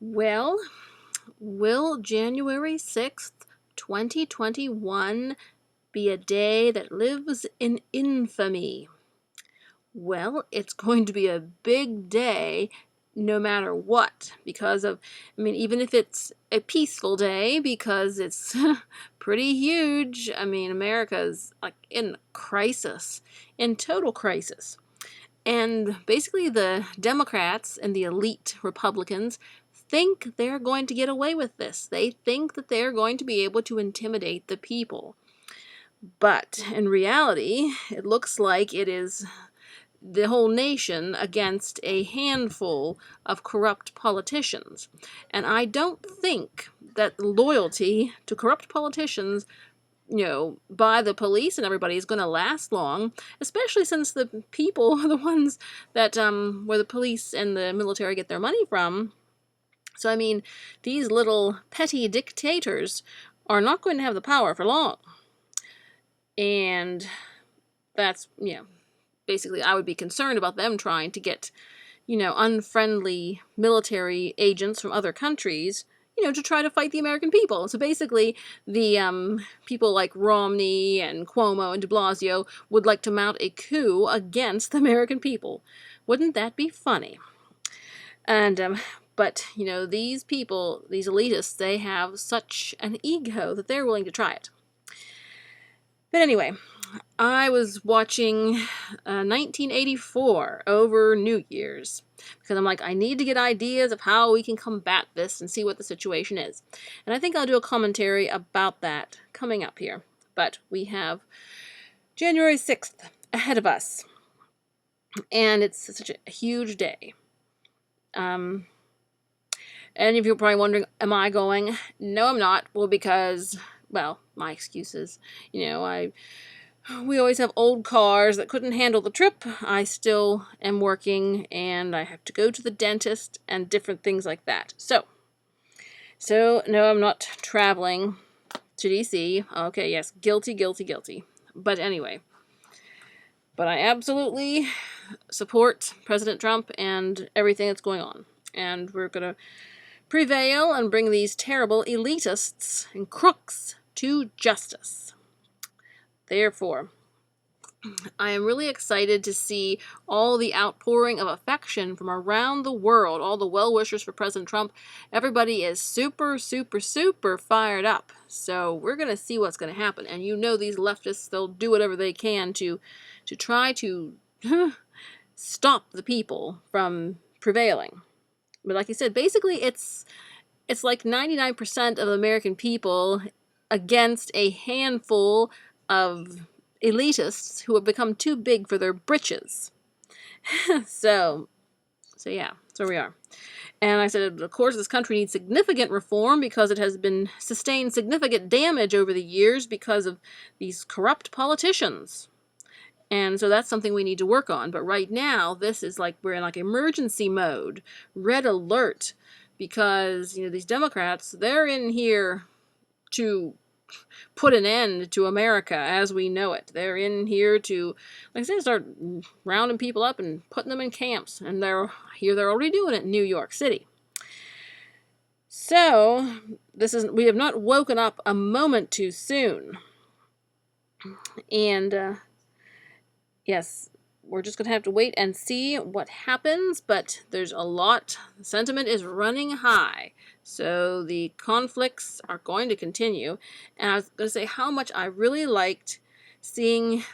Well, will January 6th, 2021 be a day that lives in infamy? Well, it's going to be a big day no matter what, even if it's a peaceful day, because it's pretty huge. America's like in crisis, in total crisis. And basically, the Democrats and the elite Republicans think they're going to get away with this. They think that they're going to be able to intimidate the people. But in reality, it looks like it is the whole nation against a handful of corrupt politicians. And I don't think that loyalty to corrupt politicians by the police and everybody is going to last long, especially since the people are the ones that, where the police and the military get their money from. So, these little petty dictators are not going to have the power for long. And that's, basically I would be concerned about them trying to get, unfriendly military agents from other countries, to try to fight the American people. So basically, the people like Romney and Cuomo and de Blasio would like to mount a coup against the American people. Wouldn't that be funny? And, but, these people, these elitists, they have such an ego that they're willing to try it. But anyway, I was watching 1984 over New Year's, because I'm like, I need to get ideas of how we can combat this and see what the situation is. And I think I'll do a commentary about that coming up here. But we have January 6th ahead of us. And it's such a huge day. And if you're probably wondering, am I going? No, I'm not. Well, because, my excuses. We always have old cars that couldn't handle the trip. I still am working, and I have to go to the dentist and different things like that. So no, I'm not traveling to D.C. Okay, yes, guilty. But anyway, I absolutely support President Trump and everything that's going on. And we're going to prevail and bring these terrible elitists and crooks to justice. Therefore, I am really excited to see all the outpouring of affection from around the world, all the well-wishers for President Trump. Everybody is super, super, super fired up. So we're going to see what's going to happen. And these leftists, they'll do whatever they can to try to stop the people from prevailing. But like I said, basically it's like 99% of American people against a handful of elitists who have become too big for their britches. So yeah, so we are. And I said, of course, this country needs significant reform because it has been sustained significant damage over the years because of these corrupt politicians. And so that's something we need to work on. But right now, this is like we're in like emergency mode, red alert, because these Democrats, they're in here to put an end to America as we know it. They're in here to, like I said, start rounding people up and putting them in camps. And they're already doing it in New York City. So we have not woken up a moment too soon. And yes, we're just going to have to wait and see what happens, but there's a lot. The sentiment is running high, so the conflicts are going to continue. And I was going to say how much I really liked seeing,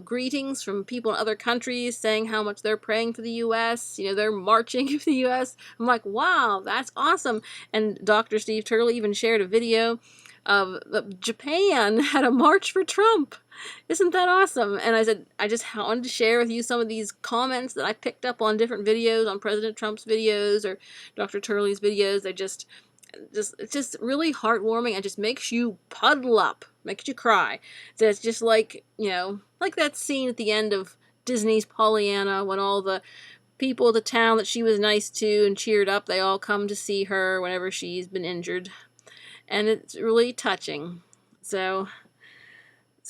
greetings from people in other countries saying how much they're praying for the U.S., they're marching for the U.S. I'm like, wow, that's awesome. And Dr. Steve Turley even shared a video of Japan had a march for Trump. Isn't that awesome? And I said, I just wanted to share with you some of these comments that I picked up on different videos, on President Trump's videos or Dr. Turley's videos. They it's just really heartwarming and just makes you puddle up, makes you cry. So it's just like, like that scene at the end of Disney's Pollyanna when all the people of the town that she was nice to and cheered up, they all come to see her whenever she's been injured. And it's really touching. So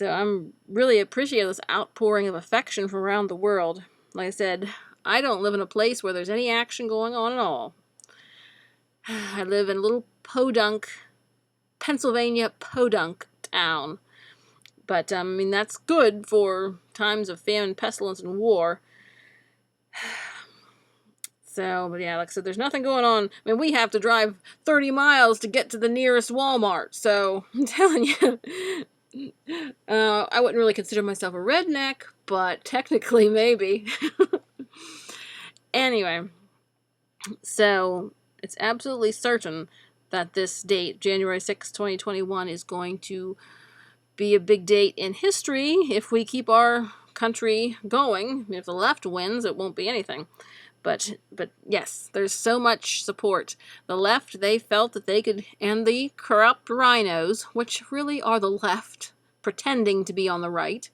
I'm really appreciative of this outpouring of affection from around the world. Like I said, I don't live in a place where there's any action going on at all. I live in a little podunk, Pennsylvania podunk town. But, I mean, that's good for times of famine, pestilence, and war. So, but yeah, like I said, there's nothing going on. I mean, we have to drive 30 miles to get to the nearest Walmart. So, I'm telling you, I wouldn't really consider myself a redneck, but technically, maybe. Anyway, so it's absolutely certain that this date, January 6, 2021, is going to be a big date in history if we keep our country going. If the left wins, it won't be anything. But yes, there's so much support. The left, they felt that they could, and the corrupt rhinos, which really are the left, pretending to be on the right,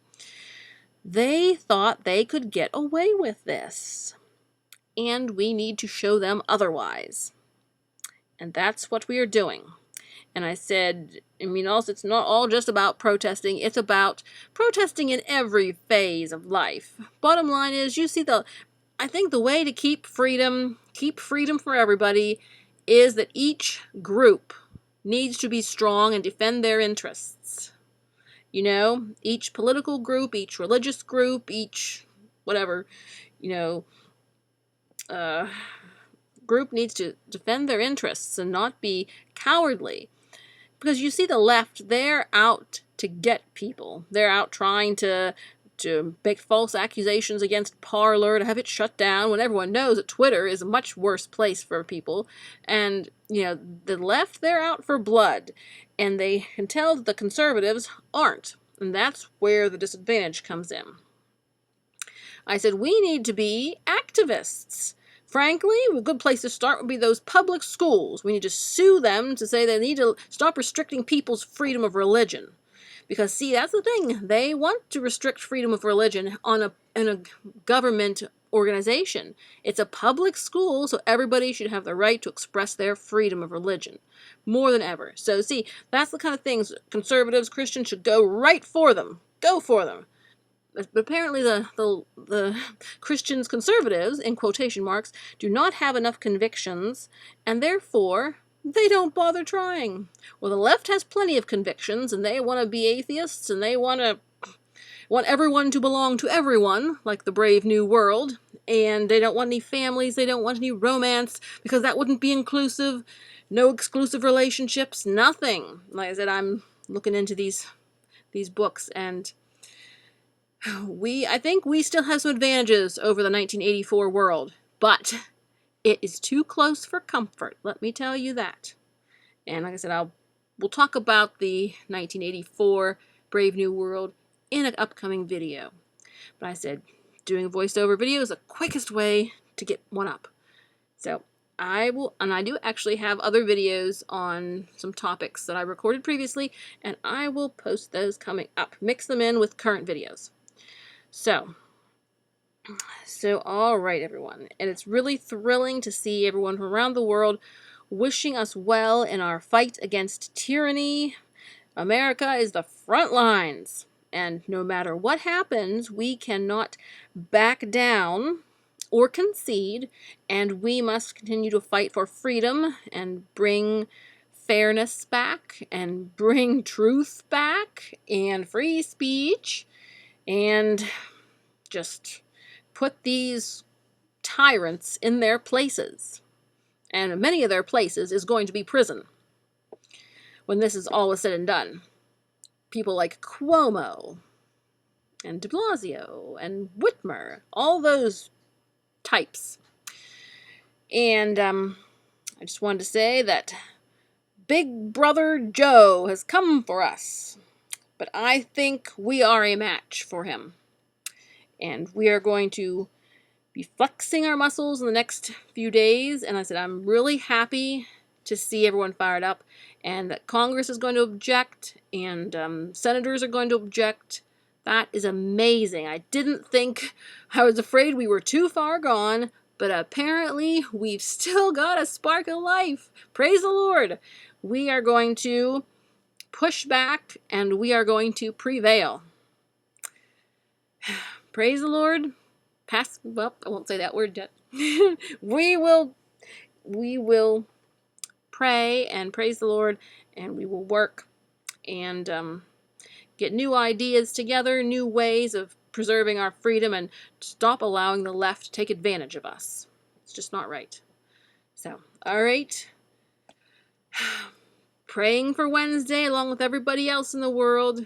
they thought they could get away with this. And we need to show them otherwise. And that's what we are doing. And I said, I mean, also, it's not all just about protesting. It's about protesting in every phase of life. Bottom line is, you see, I think the way to keep freedom for everybody, is that each group needs to be strong and defend their interests. You know, each political group, each religious group, each whatever, you know, group needs to defend their interests and not be cowardly. Because you see the left, they're out to get people. They're out trying to make false accusations against Parler, to have it shut down, when everyone knows that Twitter is a much worse place for people. And, you know, the left, they're out for blood. And they can tell that the conservatives aren't. And that's where the disadvantage comes in. I said, we need to be activists. Frankly, a good place to start would be those public schools. We need to sue them to say they need to stop restricting people's freedom of religion. Because, see, that's the thing. They want to restrict freedom of religion in a government organization. It's a public school, so everybody should have the right to express their freedom of religion. More than ever. So, see, that's the kind of things conservatives, Christians should go right for them. Go for them. But apparently the Christians, conservatives, in quotation marks, do not have enough convictions, and therefore they don't bother trying. Well, the left has plenty of convictions, and they want to be atheists, and they want everyone to belong to everyone, like the Brave New World, and they don't want any families, they don't want any romance, because that wouldn't be inclusive, no exclusive relationships, nothing. Like I said, I'm looking into these books, and I think we still have some advantages over the 1984 world, but it is too close for comfort, let me tell you that. And like I said, we'll talk about the 1984 Brave New World in an upcoming video. But I said, doing a voiceover video is the quickest way to get one up. So I do actually have other videos on some topics that I recorded previously, and I will post those coming up. Mix them in with current videos. So all right, everyone. And it's really thrilling to see everyone from around the world wishing us well in our fight against tyranny. America is the front lines. And no matter what happens, we cannot back down or concede. And we must continue to fight for freedom and bring fairness back and bring truth back and free speech. And just put these tyrants in their places. And many of their places is going to be prison when this is all said and done. People like Cuomo and de Blasio and Whitmer, all those types. And I just wanted to say that Big Brother Joe has come for us. But I think we are a match for him. And we are going to be flexing our muscles in the next few days. And I said, I'm really happy to see everyone fired up. And that Congress is going to object. And senators are going to object. That is amazing. I didn't think, I was afraid we were too far gone. But apparently, we've still got a spark of life. Praise the Lord. We are going to push back, and we are going to prevail. Praise the Lord. Well, I won't say that word yet. We will pray and praise the Lord, and we will work and get new ideas together, new ways of preserving our freedom, and stop allowing the left to take advantage of us. It's just not right. So, all right. Praying for Wednesday along with everybody else in the world.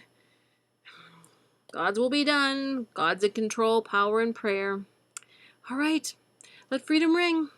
God's will be done. God's in control, power, and prayer. All right. Let freedom ring.